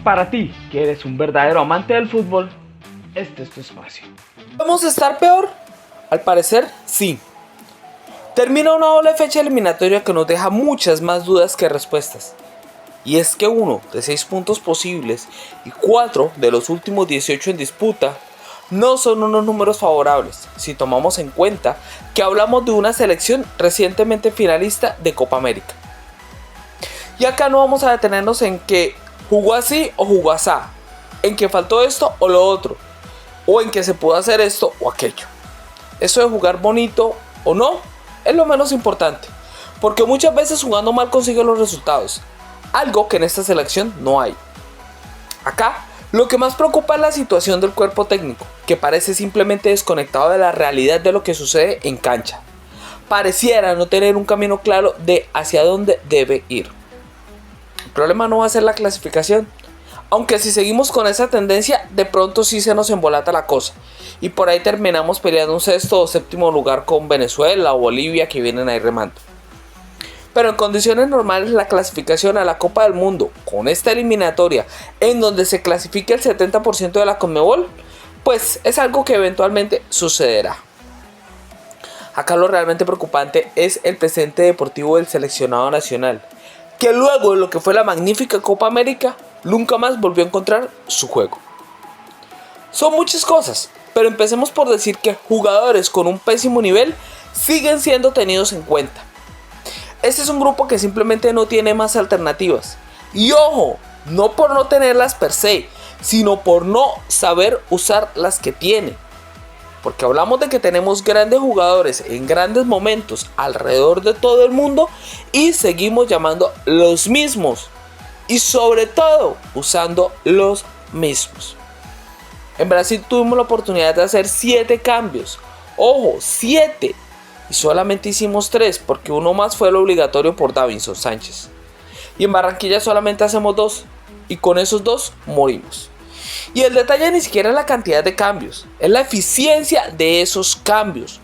Para ti, que eres un verdadero amante del fútbol, este es tu espacio. ¿Podemos estar peor? Al parecer, sí. Termina una doble fecha eliminatoria que nos deja muchas más dudas que respuestas. Y es que 1 de 6 puntos posibles y 4 de los últimos 18 en disputa no son unos números favorables si tomamos en cuenta que hablamos de una selección recientemente finalista de Copa América. Y acá no vamos a detenernos en que jugó así o jugó asá, en que faltó esto o lo otro, o en que se pudo hacer esto o aquello. Eso de jugar bonito o no es lo menos importante, porque muchas veces jugando mal consigue los resultados, algo que en esta selección no hay. Acá lo que más preocupa es la situación del cuerpo técnico, que parece simplemente desconectado de la realidad de lo que sucede en cancha. Pareciera no tener un camino claro de hacia dónde debe ir. El problema no va a ser la clasificación, aunque si seguimos con esa tendencia, de pronto sí se nos embolata la cosa, y por ahí terminamos peleando un sexto o séptimo lugar con Venezuela o Bolivia que vienen ahí remando. Pero en condiciones normales la clasificación a la Copa del Mundo, con esta eliminatoria en donde se clasifica el 70% de la Conmebol, pues es algo que eventualmente sucederá. Acá lo realmente preocupante es el presente deportivo del seleccionado nacional, que luego de lo que fue la magnífica Copa América, nunca más volvió a encontrar su juego. Son muchas cosas, pero empecemos por decir que jugadores con un pésimo nivel siguen siendo tenidos en cuenta. Este es un grupo que simplemente no tiene más alternativas. Y ojo, no por no tenerlas per se, sino por no saber usar las que tiene. Porque hablamos de que tenemos grandes jugadores en grandes momentos alrededor de todo el mundo y seguimos llamando los mismos. Y sobre todo usando los mismos. En Brasil tuvimos la oportunidad de hacer 7 cambios. Ojo, 7. Y solamente hicimos 3 porque uno más fue el obligatorio por Davinson Sánchez. Y en Barranquilla solamente hacemos 2 y con esos 2 morimos. Y el detalle ni siquiera es la cantidad de cambios, es la eficiencia de esos cambios.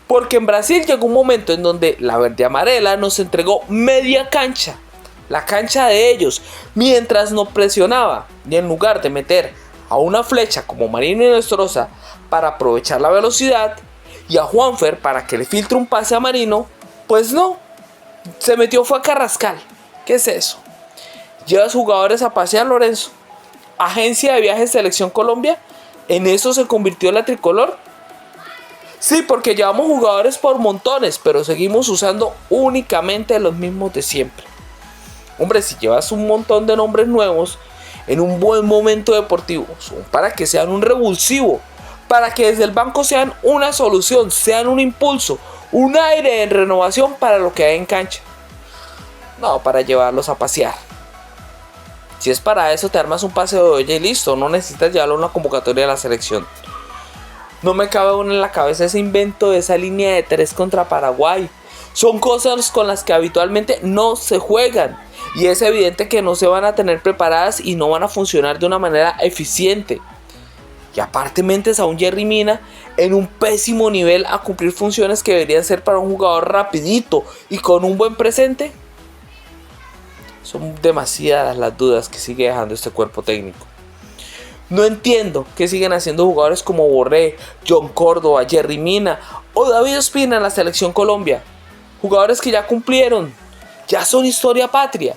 Porque en Brasil llegó un momento en donde la verde amarela nos entregó media cancha, la cancha de ellos, mientras nos presionaba y en lugar de meter a una flecha como Marino y Nostroza para aprovechar la velocidad y a Juanfer para que le filtre un pase a Marino, pues no, se metió fue a Carrascal. ¿Qué es eso? Llevas jugadores a pasear, Lorenzo. Agencia de viajes Selección Colombia, ¿en eso se convirtió la tricolor? Sí, porque llevamos jugadores por montones, pero seguimos usando únicamente los mismos de siempre. Hombre, si llevas un montón de nombres nuevos en un buen momento deportivo, son para que sean un revulsivo, para que desde el banco sean una solución, sean un impulso, un aire en renovación para lo que hay en cancha. No, para llevarlos a pasear. Si es para eso, te armas un paseo de olla y listo, no necesitas llevarlo a una convocatoria de la selección. No me cabe aún en la cabeza ese invento de esa línea de 3 contra Paraguay. Son cosas con las que habitualmente no se juegan. Y es evidente que no se van a tener preparadas y no van a funcionar de una manera eficiente. Y aparte metes a un Jerry Mina en un pésimo nivel a cumplir funciones que deberían ser para un jugador rapidito y con un buen presente. Son demasiadas las dudas que sigue dejando este cuerpo técnico. No entiendo que siguen haciendo jugadores como Borré, John Córdoba, Jerry Mina o David Ospina en la Selección Colombia. Jugadores que ya cumplieron, ya son historia patria.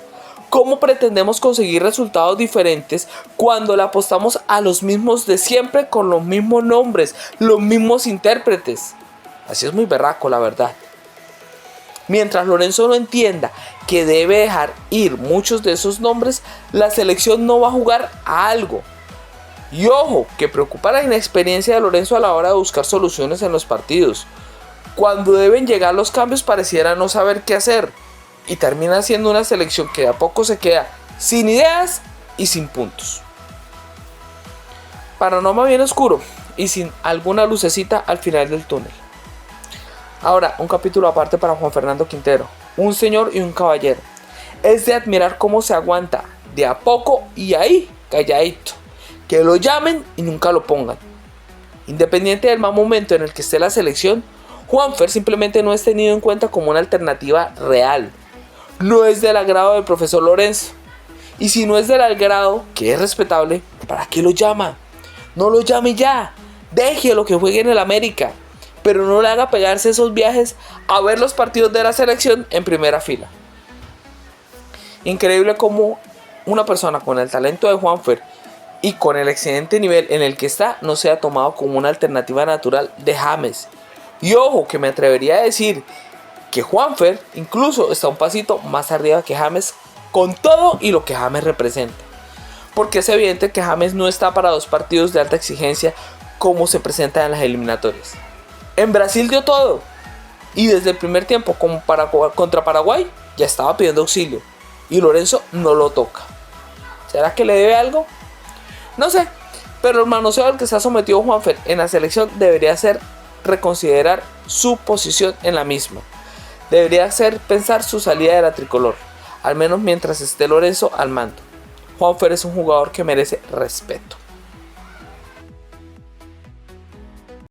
¿Cómo pretendemos conseguir resultados diferentes cuando le apostamos a los mismos de siempre con los mismos nombres, los mismos intérpretes? Así es muy berraco, la verdad. Mientras Lorenzo no entienda que debe dejar ir muchos de esos nombres, la selección no va a jugar a algo. Y ojo, que preocupa la inexperiencia de Lorenzo a la hora de buscar soluciones en los partidos. Cuando deben llegar los cambios pareciera no saber qué hacer. Y termina siendo una selección que de a poco se queda sin ideas y sin puntos. Panorama bien oscuro y sin alguna lucecita al final del túnel. Ahora, un capítulo aparte para Juan Fernando Quintero, un señor y un caballero. Es de admirar cómo se aguanta de a poco y ahí, calladito. Que lo llamen y nunca lo pongan. Independiente del mal momento en el que esté la selección, Juanfer simplemente no es tenido en cuenta como una alternativa real. No es del agrado del profesor Lorenzo. Y si no es del grado, que es respetable, ¿para qué lo llama? No lo llame ya. Déjelo que juegue en el América. Pero no le haga pegarse esos viajes a ver los partidos de la selección en primera fila. Increíble cómo una persona con el talento de Juanfer y con el excelente nivel en el que está no sea tomado como una alternativa natural de James. Y ojo, que me atrevería a decir que Juanfer incluso está un pasito más arriba que James con todo y lo que James representa. Porque es evidente que James no está para 2 partidos de alta exigencia como se presenta en las eliminatorias. En Brasil dio todo y desde el primer tiempo contra Paraguay ya estaba pidiendo auxilio y Lorenzo no lo toca. ¿Será que le debe algo? No sé, pero el manoseo al que se ha sometido Juanfer en la selección debería ser reconsiderar su posición en la misma. Debería hacer pensar su salida de la tricolor, al menos mientras esté Lorenzo al mando. Juanfer es un jugador que merece respeto.